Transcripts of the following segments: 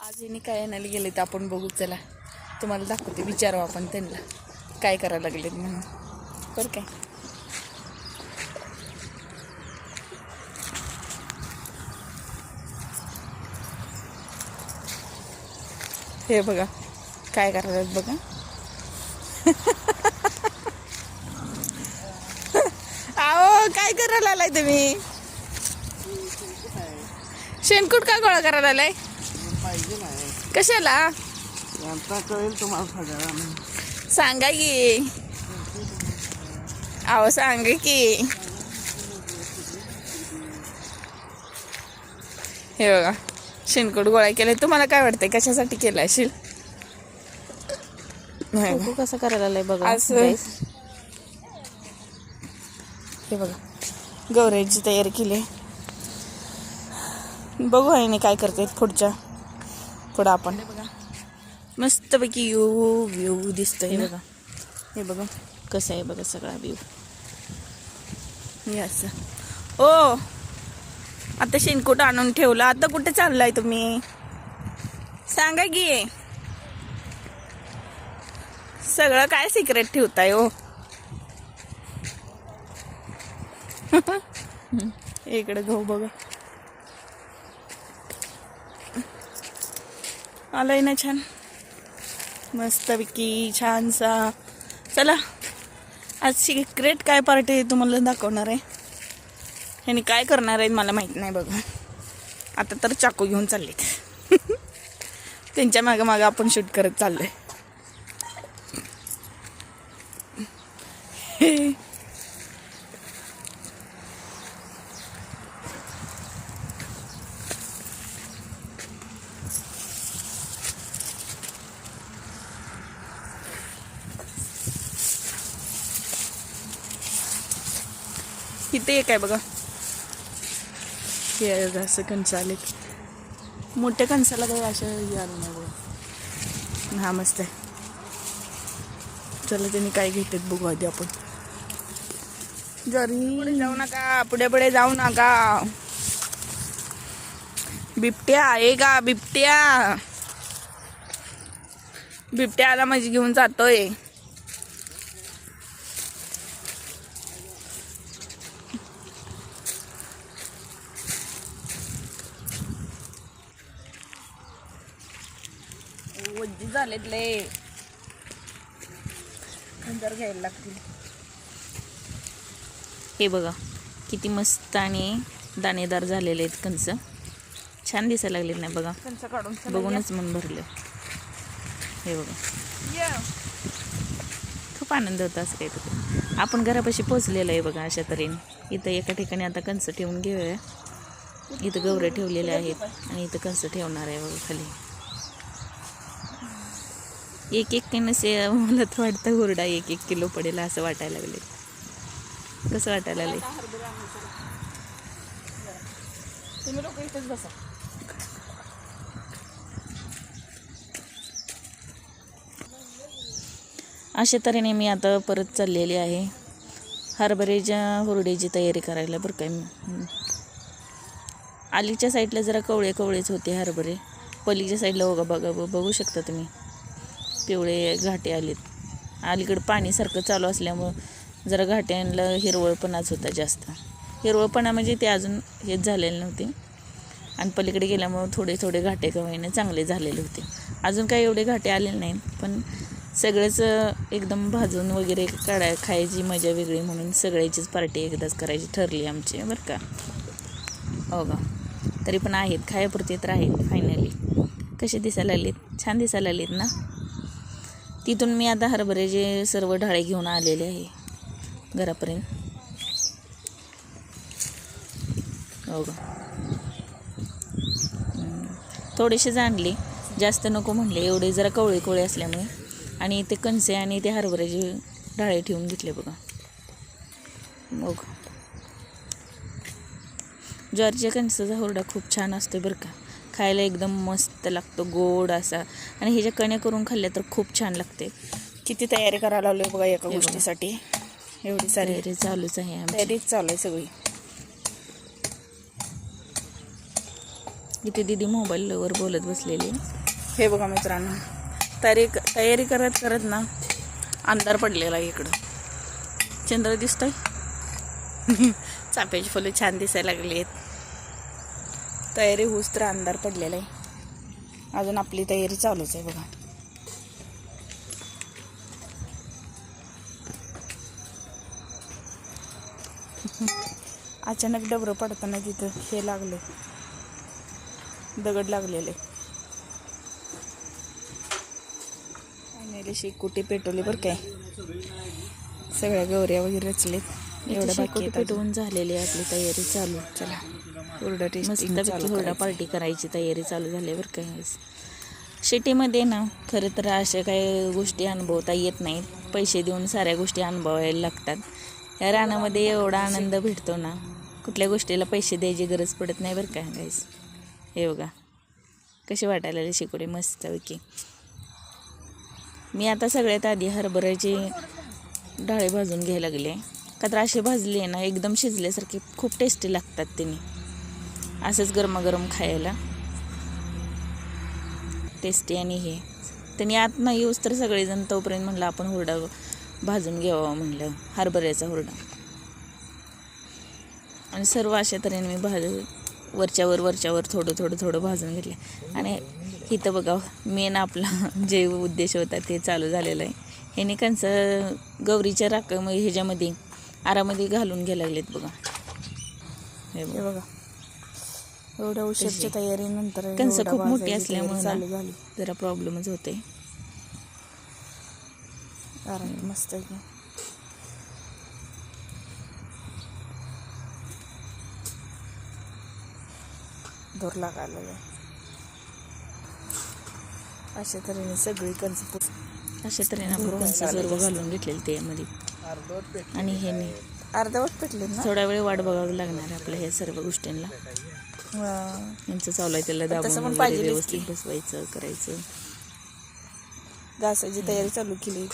आज यांनी काय आणायला गेले तर आपण बघू. चला तुम्हाला दाखवते, विचारू आपण त्यांना काय करायला लागलेत म्हणून. बरं काय हे बघा काय करायला बघा. आओ काय करायला आलाय तुम्ही? शेणकूट का गोळा करायला आलाय? कशाला सांगा की. अहो सांगा की. हे बघा शेणकूट गोळा केलाय. तुम्हाला काय वाटतंय कशासाठी केलाय असेल? कसं करायला आलाय बघा. असं हे बघा गौऱ्याची तयारी केली. बघू आहे नाही काय करते पुढं आपण. बघा मस्तपैकी व्ह्यू दिसतोय बघा. हे बघा कसं आहे बघा सगळा व्ह्यू. हे असं. ओ आता शेणकूट आणून ठेवला. आता कुठे चाललाय तुम्ही? सांगा की. सगळं काय सिक्रेट ठेवताय हो? इकडे गहू बघा आलाय ना छान मस्तपैकी छानसा. चला आज सिक्रेट काय पार्टी तुम्हाला दाखवणार आहे. ह्याने काय करणार आहे मला माहित नाही बघा. आता तर चाकू घेऊन चाललेत. त्यांच्या मागं मागं आपण शूट करत चाललोय. इथे एक आहे बघा. हे असं कणसं आलेत. मोठ्या कणसाला काही अशा आलं नाही बघा. हा मस्त आहे. चला त्यांनी काय घेतात बघू आधी आपण. जरी पुढे जाऊ नका, पुढे जाऊ नका. बिबट्या आहे का? बिबट्या आला म्हणजे घेऊन जातोय. वज्जी झालेत लय. खंजर घ्यायला लागतील. हे बघा किती मस्त आणि दाणेदार झालेले आहेत कणसं. छान दिसायला लागलेत नाही बघा. कणसं काढून बघूनच मन भरलं. हे बघा खूप आनंद होता. असं काही तर आपण घरापाशी पोचलेलं आहे बघा. अशा तऱ्हेने इथं एका ठिकाणी आता कणसं ठेवून घेऊया. इथं गौऱ्या ठेवलेल्या आहेत आणि इथं कणसं ठेवणार आहे बघा खाली. एक कणसे मला तर वाटतं हुरडा 1-1 किलो पडेल असं वाटायला लागले. कसं वाटायला लागले? तुम्ही लोक इथेच बसा. अशा तऱ्हेने मी आता परत चाललेली आहे हरभऱ्याच्या हुरड्याची तयारी करायला बरं काय. अलीच्या साईडला जरा कवळेच होते हरभरे. पलीच्या साईडला बघू शकता तुम्ही पिवळे घाटे आलेत. अलीकडे पाणी सारखं चालू असल्यामुळं जरा घाट्यांना हिरवळपणाच होता जास्त. हिरवळपणा म्हणजे ते अजून हेच झालेले नव्हते. आणि पलीकडे गेल्यामुळं थोडे घाटे कवायने चांगले झालेले होते. अजून काही एवढे घाटे आलेले नाहीत. पण सगळंच एकदम भाजून वगैरे खायची मजा वेगळी म्हणून सगळ्याचीच पार्टी एकदाच करायची ठरली आमची बरं का. हो का. तरी पण आहेत खायापुरते तर आहेत फायनली. कसे दिसायला लागलेत? छान दिसायला लागलेत ना. तिथून मी आता हरभऱ्याचे सर्व ढाळे घेऊन आलेले आहे घरापर्यंत. हो का. थोडेसे आणले जास्त नको म्हणले. एवढे जरा कवळे असल्यामुळे. आणि ते कणसे आणि ते हरभऱ्याचे ढाळे ठेवून घेतले बघा. मग ज्वारीच्या कणसाचा हुरडा खूप छान असतो बरं का. खायला एकदम मस्त लागतो गोड असा. आणि ह्याच्या कण्या करून खाल्ल्या तर खूप छान लागते. किती तयारी करायला लागली बघा एका गोष्टीसाठी. एवढी सारी तयारी चालूच आहे. तयारीच चालू आहे सगळी. इथे दीदी मोबाईलवर बोलत बसलेली. हे बघा मित्रांनो, तयारी करत करत ना अंधार पडलेला आहे इकडं. चंद्र दिसतोय. चाफ्याची फुलं छान दिसायला लागली आहेत. तयारी होऊस तर अंधार पडलेला आहे. अजून आपली तयारी चालूच आहे बघा. अचानक डबरं पडताना तिथं हे लागले, दगड लागलेले. शेकोटी पेटवली बरं काय. सगळ्या गौऱ्या वगैरे रचलेत. एवढं बाकी पेटवून झालेली आहे आपली तयारी चालू. चला हुरडा मस्त हुरडा पार्टी करायची तयारी चालू झाली बरं काय. शेतीमध्ये ना खरं तर अशा काही गोष्टी अनुभवता येत नाहीत. पैसे देऊन साऱ्या गोष्टी अनुभवायला लागतात. या रानामध्ये एवढा आनंद भेटतो ना, कुठल्या गोष्टीला पैसे द्यायची गरज पडत नाही बरं का गाईस. हे बघा कसे वाटायला लागले शेकोडे मस्तपैकी. मी आता सगळ्यात आधी हरभऱ्याचे डाळे भाजून घ्यायला लागले. का तर असे भाजले ना एकदम शिजल्यासारखे खूप टेस्टी लागतात त्यांनी. असंच गरमागरम खायला टेस्टी. आणि हे त्यांनी आत न येऊस तर सगळेजण तोपर्यंत म्हणलं आपण हुरडा भाजून घ्यावा म्हणलं, हरभऱ्याचा हुरडा. आणि सर्व अशा तऱ्हेने मी वरच्यावर थोडं भाजून घेतले. आणि इथं बघा मेन आपला जे उद्देश होता ते चालू झालेलं आहे. ह्याने कंचं गौरीच्या ह्याच्यामध्ये आरामध्ये घालून घ्यायला लागलेत बघा. हे बघा एवढ्या उशीरच्या तयारीनंतर कंस खूप मोठी असल्यामुळे जरा प्रॉब्लेमच होते. मस्त आहे. धूर लागायला अशा तऱ्हेने सगळी कंस अशा तऱ्हेने आपण कंस सर्व घालून घेतलेले त्यामध्ये. आणि हे नाही अर्धवट पेटले ना, थोडा वेळ वाट बघावं लागणार आहे आपल्या ह्या सर्व गोष्टींना. यांचं चालू आहे त्याला दाबून व्यवस्थित बसवायचं करायचं. घासाची तयारी चालू केली.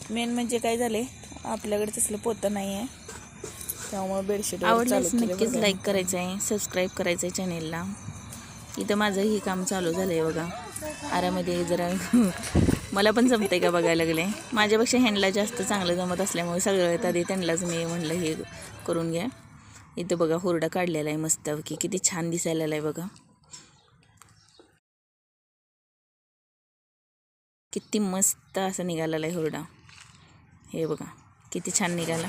मेन म्हणजे काय झाले, आपल्याकडे तसलं पोतं नाही आहे, त्यामुळे बेडशीट आवडल्यास नक्कीच लाईक करायचं आहे, सबस्क्राईब करायचं आहे चॅनेलला. इथं माझं हे काम चालू झालं आहे बघा. आरामध्ये जरा मला पण जमतंय का बघायला लागले. माझ्यापेक्षा ह्यांना जास्त चांगलं जमत असल्यामुळे सगळ्यात आधी त्यांनाच मी म्हणलं हे करून घ्या. इथं बघा हुरडा काढलेला आहे मस्त की किती छान दिसायला आहे बघा. किती मस्त असं निघालेला आहे हुरडा. हे बघा किती छान निघाला.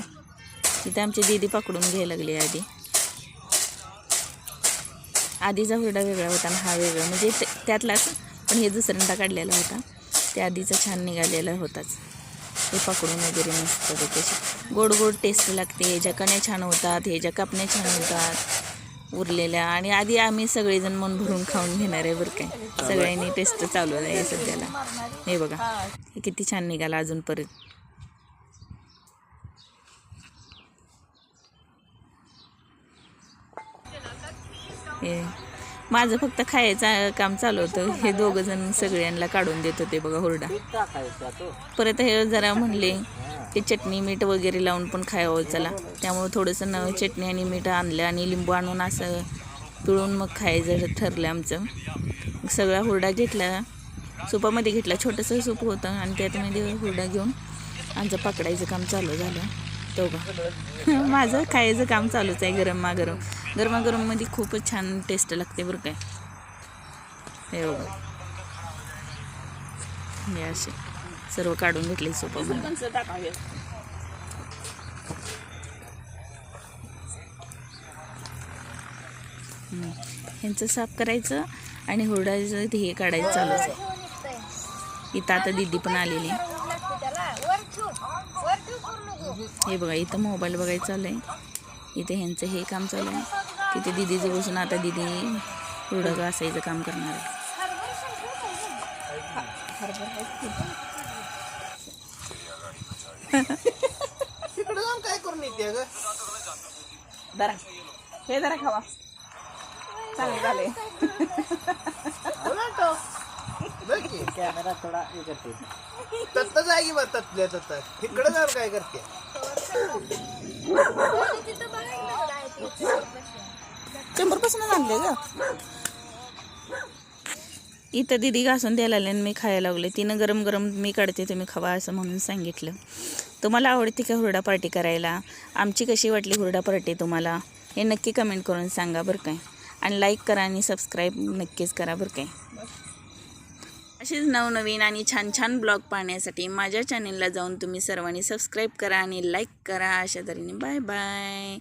इथं आमची दीदी पकडून घ्यायला लागली. आधीचा हुरडा वेगळा होता आणि हा वेगळा, म्हणजे त्यातलाच, पण हे दुसऱ्यांदा काढलेला होता. त्या आधीचा छान निघालेला होताच. हे पकडून वगैरे मस्त त्याची गोड टेस्ट लागते. ह्याच्या कण्या छान होतात, ह्याच्या कापण्या छान होतात उरलेल्या. आणि आधी आम्ही सगळेजण मन भरून खाऊन घेणार आहे बरं काय. सगळ्यांनी टेस्ट चालू आहे सध्याला. हे बघा हे किती छान निघाला अजून परत. हे माझं फक्त खायचं काम चालू होतं. हे दोघं जण सगळ्यांना काढून देत होते बघा हुरडा. परत हे जरा म्हणले की चटणी मीठ वगैरे लावून पण खायवं चला, त्यामुळे थोडंसं चटणी आणि मीठ आणलं आणि लिंबू आणून असं पिळून मग खायचं ठरलं आमचं. सगळा हुरडा घेतला, सुपामध्ये घेतला. छोटंसं सूप होतं आणि त्यातमध्ये हुरडा घेऊन आमचं पकडायचं काम चालू झालं. तो का माझं खायचं काम चालूच आहे. गरमागरममध्ये खूपच छान टेस्ट लागते बरं काय. हे बघा हे असे सर्व काढून घेतले सोपामध्ये. ह्यांचं साफ करायचं आणि हुरडाचं हे काढायचं चालूच आहे. इथं आता दीदी पण आलेली. हे बघा इथं मोबाईल बघायचं चालू आहे. इथे ह्यांचं हे काम चालू आहे. तिथे दीदीचं बसून आता दीदी हुरडा घासायचं काम करणार आहे. काय करून येते ग जरा हे जरा खावा, चांगलं झालंय. कॅमेरा थोडा हे करते तत्त जागी बघ तत्ल्या तत्त इकडे जाऊन काय करते. चेंबरपासून आणले ग. इथं दिदी घासून द्यायला लागले आणि मी खायला लागले. तिनं गरम गरम मी काढते तुम्ही खावा असं म्हणून सांगितलं. तुम्हाला आवडते का हुरडा पार्टी करायला? आमची कशी वाटली हुरडा पार्टी तुम्हाला हे नक्की कमेंट करून सांगा बरं काय. आणि लाईक करा आणि सबस्क्राईब नक्कीच करा बरं काय. असेच नवनवीन आणि छान छान ब्लॉग पाहण्यासाठी माझ्या चॅनेलला जाऊन तुम्ही सर्वांनी सबस्क्राईब करा आणि लाईक करा. अशा तऱ्हेने बाय बाय.